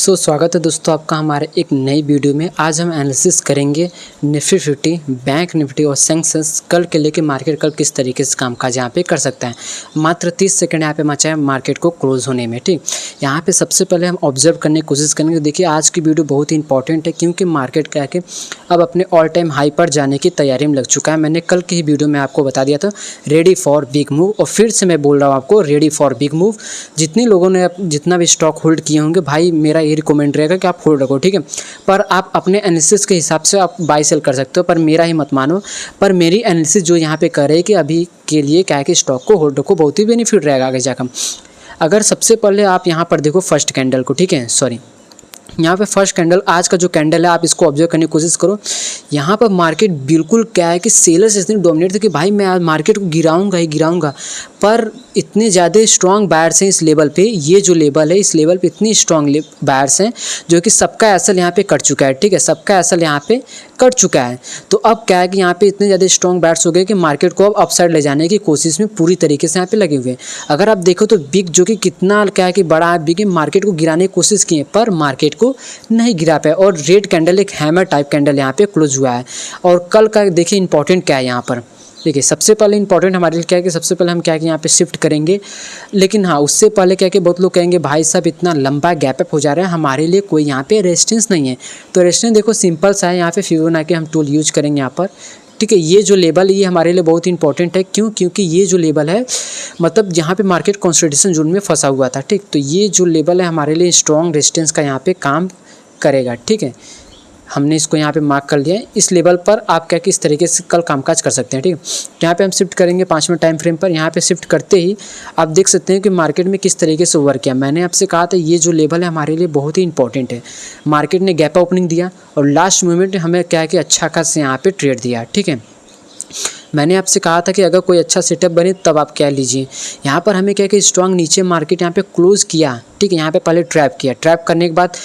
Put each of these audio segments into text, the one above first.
स्वागत है दोस्तों आपका हमारे एक नई वीडियो में। आज हम एनालिसिस करेंगे निफ्टी 50, बैंक निफ्टी और सेंसेक्स कल के लेके मार्केट कल किस तरीके से कामकाज यहाँ पे कर सकता है। मात्र 30 सेकंड यहाँ पे बचा है मार्केट को क्लोज होने में। ठीक, यहाँ पे सबसे पहले हम ऑब्जर्व करने की कोशिश करेंगे। देखिए आज की वीडियो बहुत ही इंपॉर्टेंट है क्योंकि मार्केट क्या है अब अपने ऑल टाइम हाई पर जाने की तैयारी में लग चुका है। मैंने कल की ही वीडियो में आपको बता दिया था रेडी फॉर बिग मूव, और फिर से मैं बोल रहा हूँ आपको रेडी फॉर बिग मूव। जितने लोगों ने जितना भी स्टॉक होल्ड किए होंगे भाई, मेरा ये रिकमेंड रहेगा कि आप होल्ड रखो, ठीक है। पर आप अपने एनालिसिस के हिसाब से आप बाय सेल कर सकते हो, पर मेरा ही मत मानो। पर मेरी एनालिसिस जो यहाँ पे करे कि अभी के लिए क्या है कि स्टॉक को होल्ड रखो, बहुत ही बेनिफिट रहेगा आगे जाकर। अगर सबसे पहले आप यहाँ पर देखो फर्स्ट कैंडल को, ठीक है, सॉरी यहाँ पे फर्स्ट कैंडल, आज का जो कैंडल है आप इसको ऑब्जर्व करने की कोशिश करो। यहाँ पर मार्केट बिल्कुल क्या है कि सेलर्स इतने डोमिनेट थे कि भाई मैं आज मार्केट को गिराऊंगा ही गिराऊंगा, पर इतने ज़्यादा स्ट्रॉन्ग बायर्स हैं इस लेवल पे। ये जो लेवल है इस लेवल पे इतनी स्ट्रॉन्ग बायर्स हैं जो कि सबका एसल यहाँ पे कट चुका है, ठीक है, सबका एसल यहाँ पे कट चुका है। तो अब क्या है कि यहाँ पे इतने ज़्यादा स्ट्रॉन्ग बायर्स हो गए कि मार्केट को अब अपसाइड ले जाने की कोशिश में पूरी तरीके से यहाँ पे लगे हुए हैं। अगर आप देखो तो बिग जो कि कितना क्या है कि बड़ा है, बिग मार्केट को गिराने की कोशिश की है पर मार्केट को नहीं गिरा पाया, और रेड कैंडल एक हैमर टाइप कैंडल यहाँ पे क्लोज हुआ है। और कल का देखिए इंपॉर्टेंट क्या है यहाँ पर। देखिए सबसे पहले इंपॉर्टेंट हमारे लिए क्या है कि सबसे पहले हम क्या है कि यहाँ पे शिफ्ट करेंगे। लेकिन हाँ, उससे पहले क्या है कि बहुत लोग कहेंगे भाई साहब इतना लंबा गैप अप हो जा रहा है, हमारे लिए कोई यहाँ पे रेजिस्टेंस नहीं है। तो रेजिस्टेंस देखो सिंपल सा है, यहाँ पे फिबोनाची हम टूल यूज करेंगे यहाँ पर, ठीक है। ये जो लेवल ये हमारे लिए बहुत ही इंपॉर्टेंट है, क्यों? क्योंकि ये जो लेवल है मतलब यहाँ पे मार्केट कंसोलिडेशन जोन में फंसा हुआ था, ठीक। तो ये जो लेवल है हमारे लिए स्ट्रॉन्ग रेजिस्टेंस का यहाँ पे काम करेगा, ठीक है। हमने इसको यहाँ पे मार्क कर लिया है। इस लेवल पर आप क्या किस तरीके से कल कामकाज कर सकते हैं, ठीक है। यहाँ पे हम शिफ्ट करेंगे 5 मिनट टाइम फ्रेम पर। यहाँ पे शिफ्ट करते ही आप देख सकते हैं कि मार्केट में किस तरीके से वर्क किया। मैंने आपसे कहा था ये जो लेवल है हमारे लिए बहुत ही इंपॉर्टेंट है। मार्केट ने गैप ओपनिंग दिया और लास्ट मोमेंट हमें क्या है कि अच्छा खासा यहाँ पे ट्रेड दिया, ठीक है। मैंने आपसे कहा था कि अगर कोई अच्छा सेटअप बने तब आप क्या लीजिए। यहाँ पर हमें क्या कि स्ट्रॉन्ग नीचे मार्केट यहाँ पे क्लोज किया, ठीक है। यहाँ पे पहले ट्रैप किया, ट्रैप करने के बाद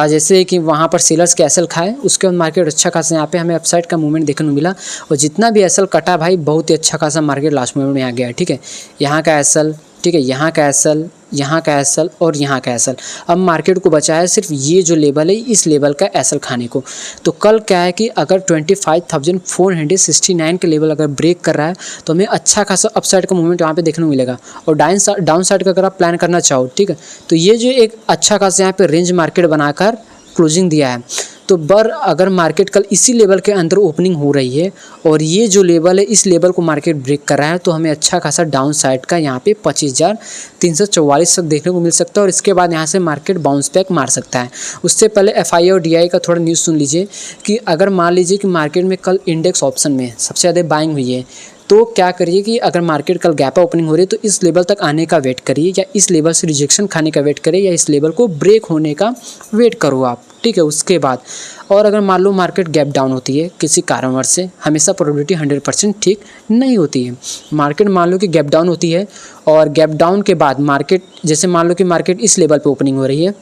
जैसे कि वहाँ पर सेलर्स के एसल खाए, उसके बाद मार्केट अच्छा खासा यहाँ पे हमें अपसाइड का मूवमेंट देखने को मिला। और जितना भी एसल कटा भाई बहुत ही अच्छा खासा मार्केट लास्ट मोमेंट में आ गया, ठीक है। यहाँ का एसल, ठीक है, यहाँ का एसल, यहाँ का एसल और यहाँ का एसल। अब मार्केट को बचा है सिर्फ ये जो लेवल है इस लेवल का एसल खाने को। तो कल क्या है कि अगर 25,469 के लेवल अगर ब्रेक कर रहा है तो हमें अच्छा खासा अपसाइड का मूवमेंट वहाँ पे देखने को मिलेगा। और डाउन साइड का अगर आप प्लान करना चाहो, ठीक है, तो ये जो एक अच्छा खासा यहाँ पे रेंज मार्केट बनाकर क्लोजिंग दिया है। तो अगर मार्केट कल इसी लेवल के अंदर ओपनिंग हो रही है और ये जो लेवल है इस लेवल को मार्केट ब्रेक कर रहा है तो हमें अच्छा खासा डाउन साइड का यहाँ पे 25,344 तक देखने को मिल सकता है। और इसके बाद यहाँ से मार्केट बाउंस बैक मार सकता है। उससे पहले एफआई और डीआई का थोड़ा न्यूज़ सुन लीजिए कि अगर मान लीजिए कि मार्केट में कल इंडेक्स ऑप्शन में सबसे ज़्यादा बाइंग हुई है तो क्या करिए कि अगर मार्केट कल गैप ओपनिंग हो रही है तो इस लेवल तक आने का वेट करिए, या इस लेवल से रिजेक्शन खाने का वेट करिए, या इस लेवल को ब्रेक होने का वेट करो आप, ठीक है। उसके बाद और अगर मान लो मार्केट गैप डाउन होती है किसी कारणवश से, हमेशा प्रोबेबिलिटी 100% ठीक नहीं होती है। मार्केट मान लो कि गैप डाउन होती है और गैप डाउन के बाद मार्केट, जैसे मान लो कि मार्केट इस लेवल पे ओपनिंग हो रही है,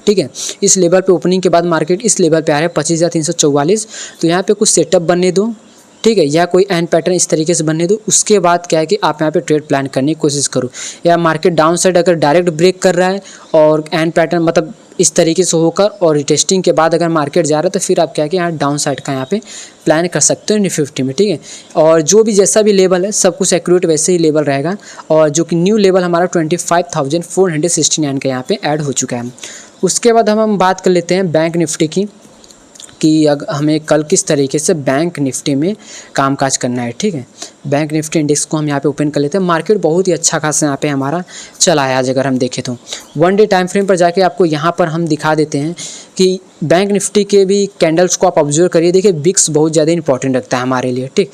ठीक है, इस लेवल पे ओपनिंग के बाद मार्केट इस लेवल पे आ रहा है 25,344, तो यहाँ पे कुछ सेटअप बनने दो, ठीक है, या कोई एंड पैटर्न इस तरीके से बनने दो। उसके बाद क्या है कि आप यहाँ पे ट्रेड प्लान करने की कोशिश करो। या मार्केट डाउन साइड अगर डायरेक्ट ब्रेक कर रहा है और एंड पैटर्न मतलब इस तरीके से होकर और टेस्टिंग के बाद अगर मार्केट जा रहा है तो फिर आप क्या है कि यहाँ डाउन साइड का यहाँ पे प्लान कर सकते हो निफ्टी 50 में, ठीक है। और जो भी जैसा भी लेवल है सब कुछ एक्यूरेट वैसे ही लेवल रहेगा। और जो कि न्यू लेवल हमारा 25,469 का यहाँ पे ऐड हो चुका है। उसके बाद हम बात कर लेते हैं बैंक निफ्टी की कि अगर हमें कल किस तरीके से बैंक निफ्टी में कामकाज करना है, ठीक है। बैंक निफ्टी इंडेक्स को हम यहाँ पे ओपन कर लेते हैं। मार्केट बहुत ही अच्छा खासा यहाँ पे हमारा चला है आज। अगर हम देखें तो 1 डे टाइम फ्रेम पर जाके आपको यहाँ पर हम दिखा देते हैं कि बैंक निफ्टी के भी कैंडल्स को आप ऑब्जर्व करिए। देखिए विक्स बहुत ज़्यादा इंपॉर्टेंट रखता है हमारे लिए, ठीक।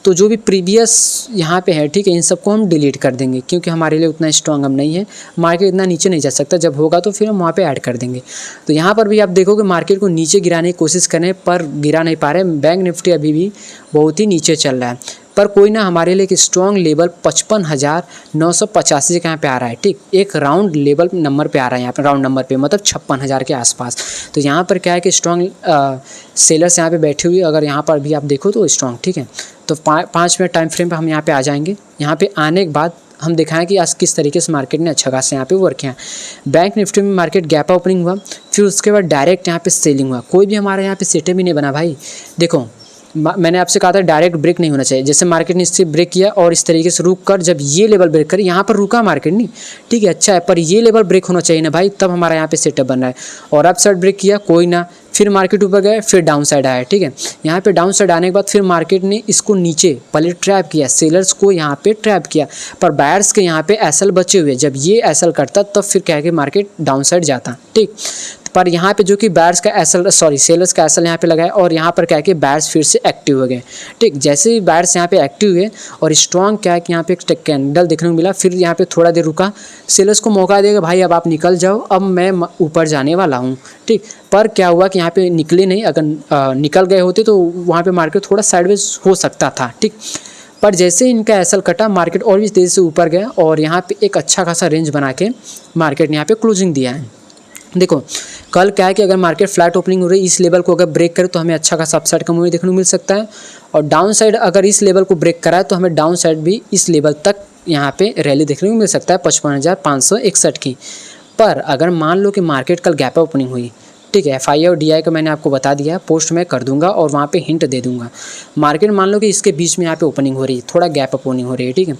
तो जो भी प्रीवियस यहाँ पे है, ठीक है, इन सबको हम डिलीट कर देंगे क्योंकि हमारे लिए उतना स्ट्रॉन्ग हम नहीं है। मार्केट इतना नीचे नहीं जा सकता, जब होगा तो फिर हम वहाँ पे ऐड कर देंगे। तो यहाँ पर भी आप देखोगे मार्केट को नीचे गिराने की कोशिश करें पर गिरा नहीं पा रहे। बैंक निफ्टी अभी भी बहुत ही नीचे चल रहा है, पर कोई ना हमारे लिए एक स्ट्रॉन्ग लेवल 55,985 का यहाँ पे आ रहा है, ठीक। एक राउंड लेवल नंबर पे आ रहा है यहाँ पे, राउंड नंबर पे मतलब 56,000 के आसपास। तो यहाँ पर क्या है कि स्ट्रॉन्ग सेलर्स यहाँ पे बैठे हुए, अगर यहाँ पर भी आप देखो तो स्ट्रॉन्ग, ठीक है। तो 5 मिनट टाइम फ्रेम पे हम यहाँ पे आ जाएंगे। यहाँ पे आने के बाद हम दिखाएं कि आज किस तरीके से मार्केट ने अच्छा खासा यहाँ पे वर्क किया। बैंक निफ्टी में मार्केट गैप ओपनिंग हुआ, फिर उसके बाद डायरेक्ट यहाँ पे सेलिंग हुआ। कोई भी हमारे यहाँ पे सेटअप ही नहीं बना भाई। देखो मैंने आपसे कहा था डायरेक्ट ब्रेक नहीं होना चाहिए। जैसे मार्केट ने इससे ब्रेक किया और इस तरीके से रुक कर जब ये लेवल ब्रेक करे, यहाँ पर रुका मार्केट नहीं, ठीक है अच्छा है, पर ये लेवल ब्रेक होना चाहिए ना भाई, तब हमारा यहाँ पे सेटअप बन रहा है। और अप साइड ब्रेक किया कोई ना, फिर मार्केट ऊपर गया, फिर डाउन साइड आया, ठीक है। यहाँ पे डाउन साइड आने के बाद फिर मार्केट ने इसको नीचे पहले ट्रैप किया, सेलर्स को यहाँ पे ट्रैप किया, पर बायर्स के यहाँ पे एसएल बचे हुए। जब ये एसएल करता तब फिर क्या है कि मार्केट डाउन साइड जाता, ठीक। पर यहाँ पे जो कि बायर्स का एसएल सेलर्स का एसएल यहाँ पे लगा है और यहाँ पर क्या है कि बायर्स फिर से एक्टिव हो गए, ठीक। जैसे ही बायर्स यहाँ पे एक्टिव हुए और स्ट्रॉन्ग क्या है कि यहाँ पे एक कैंडल देखने को मिला, फिर यहाँ पे थोड़ा देर रुका, सेलर्स को मौका देगा भाई अब आप निकल जाओ, अब मैं ऊपर जाने वाला हूँ, ठीक। पर क्या हुआ कि यहाँ पे निकले नहीं, अगर निकल गए होते तो वहाँ पे मार्केट थोड़ा साइडवेज हो सकता था, ठीक। पर जैसे इनका एसएल कटा मार्केट और भी तेज़ी से ऊपर गया और यहाँ पे एक अच्छा खासा रेंज बना के मार्केट ने यहाँ पे क्लोजिंग दिया है। देखो कल क्या है कि अगर मार्केट फ्लैट ओपनिंग हो रही है, इस लेवल को अगर ब्रेक करे तो हमें अच्छा खासा अपसाइड का मूव देखने को मिल सकता है। और डाउन साइड अगर इस लेवल को ब्रेक करा है तो हमें डाउन साइड भी इस लेवल तक यहाँ पे रैली देखने को मिल सकता है 55,561 की। पर अगर मान लो कि मार्केट कल गैप ओपनिंग हुई, ठीक है, एफआई और डीआई का मैंने आपको बता दिया है, पोस्ट में कर दूंगा और वहाँ पे हिंट दे दूंगा। मार्केट मान लो कि इसके बीच में यहाँ पे ओपनिंग हो रही है, थोड़ा गैप ओपनिंग हो रही है, ठीक है,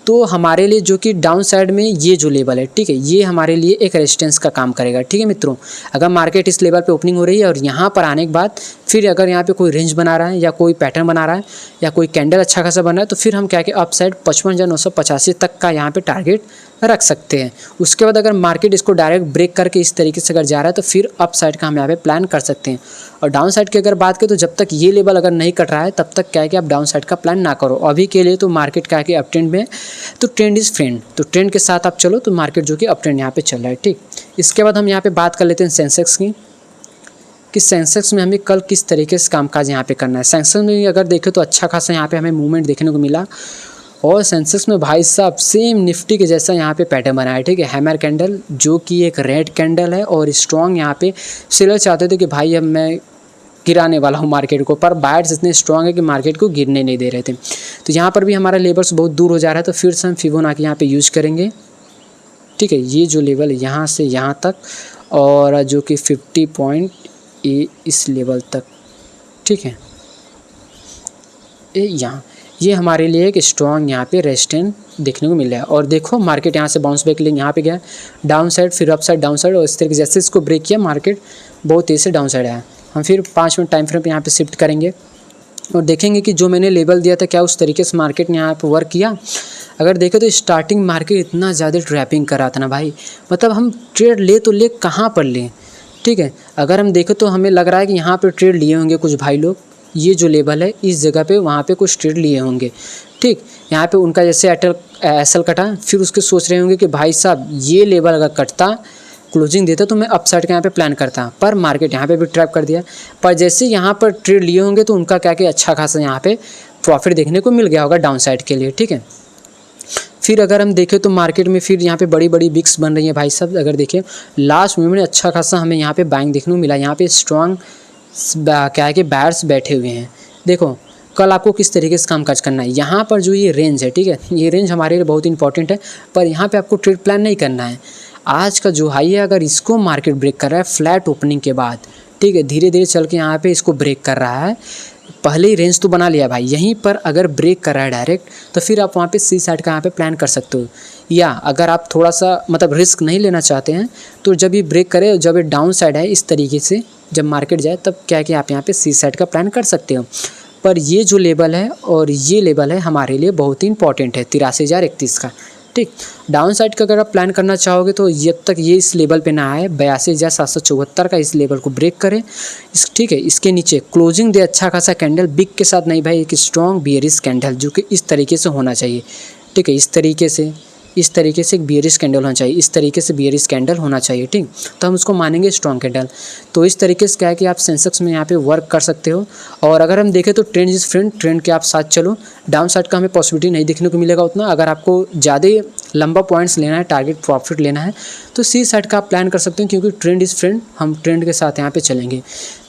तो हमारे लिए जो कि डाउन साइड में ये जो लेवल है, ठीक है, ये हमारे लिए एक रेजिस्टेंस का काम करेगा, ठीक है मित्रों। अगर मार्केट इस लेवल पे ओपनिंग हो रही है और यहाँ पर आने के बाद फिर अगर यहाँ पे कोई रेंज बना रहा है या कोई पैटर्न बना रहा है या कोई कैंडल अच्छा खासा बना है तो फिर हम क्या कि अप साइड 55,985 तक का यहाँ पे टारगेट रख सकते हैं। उसके बाद अगर मार्केट इसको डायरेक्ट ब्रेक करके इस तरीके से अगर जा रहा है तो फिर अप साइड का हम यहाँ पे प्लान कर सकते हैं। और डाउन साइड की अगर बात करें तो जब तक ये लेवल अगर नहीं कट रहा है तब तक क्या है कि आप डाउन साइड का प्लान ना करो। अभी के लिए तो मार्केट क्या है कि अप ट्रेंड में, तो ट्रेंड इज़ फ्रेंड, तो ट्रेंड के साथ आप चलो तो मार्केट जो कि अप ट्रेंड यहाँ पे चल रहा है, ठीक। इसके बाद हम यहाँ पे बात कर लेते हैं सेंसेक्स की, कि सेंसेक्स में हमें कल किस तरीके से कामकाज यहाँ पे करना है। सेंसेक्स में अगर देखें तो अच्छा खासा यहाँ पे हमें मूवमेंट देखने को मिला और सेंसेक्स में भाई साहब सेम निफ्टी के जैसा यहाँ पे पैटर्न बना है, ठीक है, हैमर कैंडल जो कि एक रेड कैंडल है और स्ट्रॉन्ग यहाँ पे सेलर चाहते थे कि भाई अब मैं गिराने वाला हूँ मार्केट को, पर बायर्स इतने स्ट्रॉन्ग है कि मार्केट को गिरने नहीं दे रहे थे। तो यहाँ पर भी हमारा लेवल्स बहुत दूर हो जा रहा है, तो फिर से हम फिबोनाची यहाँ पे यूज करेंगे, ठीक है। ये जो लेवल है यहाँ से यहाँ तक और जो कि 50 पॉइंट इस लेवल तक, ठीक है, यहाँ ये हमारे लिए एक स्ट्रॉन्ग यहाँ पे रेजिस्टेंस देखने को मिल रहा है। और देखो मार्केट यहाँ से बाउंस बैक के लिए यहाँ पे गया डाउन साइड, फिर अप साइड डाउन साइड, और इस तरीके जैसे इसको ब्रेक किया मार्केट बहुत तेज़ी से डाउन साइड आया। हम फिर 5 मिनट टाइम फ्रेम पे यहाँ पे शिफ्ट करेंगे और देखेंगे कि जो मैंने लेवल दिया था क्या उस तरीके से मार्केट ने यहाँ पे वर्क किया। अगर देखें तो स्टार्टिंग मार्केट इतना ज़्यादा ट्रैपिंग कर रहा था ना भाई, मतलब हम ट्रेड ले तो ले कहाँ पर लें, ठीक है। अगर हम देखें तो हमें लग रहा है कि यहाँ पर ट्रेड लिए होंगे कुछ भाई लोग, ये जो लेवल है इस जगह पे वहाँ पे कुछ ट्रेड लिए होंगे, ठीक। यहाँ पे उनका जैसे एसएल कटा, फिर उसके सोच रहे होंगे कि भाई साहब ये लेवल अगर कटता क्लोजिंग देता तो मैं अपसाइड का यहाँ पे प्लान करता, पर मार्केट यहाँ पे भी ट्रैप कर दिया। पर जैसे यहाँ पर ट्रेड लिए होंगे तो उनका क्या कि अच्छा खासा यहाँ पे प्रॉफिट देखने को मिल गया होगा डाउन साइड के लिए, ठीक है। फिर अगर हम देखें तो मार्केट में फिर यहाँ पे बड़ी बड़ी बिक्स बन रही है भाई साहब। अगर देखें लास्ट मूवमेंट में अच्छा खासा हमें यहाँ पे बाइंग देखने को मिला, यहाँ पे स्ट्रॉन्ग क्या है कि बायर्स बैठे हुए हैं। देखो कल आपको किस तरीके से कामकाज करना है, यहाँ पर जो ये रेंज है, ठीक है, ये रेंज हमारे लिए बहुत इंपॉर्टेंट है, पर यहाँ पे आपको ट्रेड प्लान नहीं करना है। आज का जो हाई है अगर इसको मार्केट ब्रेक कर रहा है फ्लैट ओपनिंग के बाद, ठीक है, धीरे धीरे चल के यहाँ पे इसको ब्रेक कर रहा है, पहले ही रेंज तो बना लिया भाई, यहीं पर अगर ब्रेक कर रहा है डायरेक्ट तो फिर आप वहाँ पे सी साइड का यहाँ पे प्लान कर सकते हो। या अगर आप थोड़ा सा मतलब रिस्क नहीं लेना चाहते हैं तो जब ये ब्रेक करे, जब ये डाउन साइड है इस तरीके से जब मार्केट जाए तब क्या है कि आप यहाँ पे सी साइड का प्लान कर सकते हो। पर ये जो लेवल है और ये लेवल है हमारे लिए बहुत ही इंपॉर्टेंट है 83,031 का, ठीक। डाउन साइड का अगर आप प्लान करना चाहोगे तो जब तक ये इस लेवल पे ना आए 82,774 का इस लेवल को ब्रेक करे, ठीक है, इसके नीचे क्लोजिंग दे अच्छा खासा कैंडल बिग के साथ नहीं भाई, एक स्ट्रॉन्ग बियरिश कैंडल जो कि इस तरीके से होना चाहिए, ठीक है, इस तरीके से इस तरीके से एक बियरिश कैंडल होना चाहिए, इस तरीके से बियरिश कैंडल होना चाहिए, ठीक। तो हम उसको मानेंगे स्ट्रॉन्ग कैंडल। तो इस तरीके से क्या है कि आप सेंसेक्स में यहाँ पे वर्क कर सकते हो। और अगर हम देखें तो ट्रेंड इज फ्रेंड, ट्रेंड के आप साथ चलो। डाउन साइड का हमें पॉसिबिलिटी नहीं देखने को मिलेगा उतना। अगर आपको ज़्यादा लंबा पॉइंट्स लेना है, टारगेट प्रॉफिट लेना है, तो सी साइड का आप प्लान कर सकते हैं, क्योंकि ट्रेंड इज फ्रेंड, हम ट्रेंड के साथ यहाँ पे चलेंगे।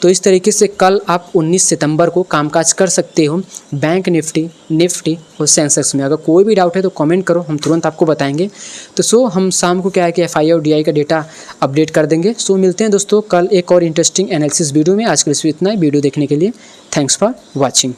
तो इस तरीके से कल आप 19 सितंबर को कामकाज कर सकते हो बैंक निफ्टी और सेंसेक्स में। अगर कोई भी डाउट है तो कमेंट करो, हम तुरंत आपको बताएंगे। तो हम शाम को क्या है कि एफआई और डीआई का डेटा अपडेट कर देंगे। मिलते हैं दोस्तों कल एक और इंटरेस्टिंग एनालिसिस वीडियो में। आज के लिए इतना ही। वीडियो देखने के लिए थैंक्स फॉर वॉचिंग।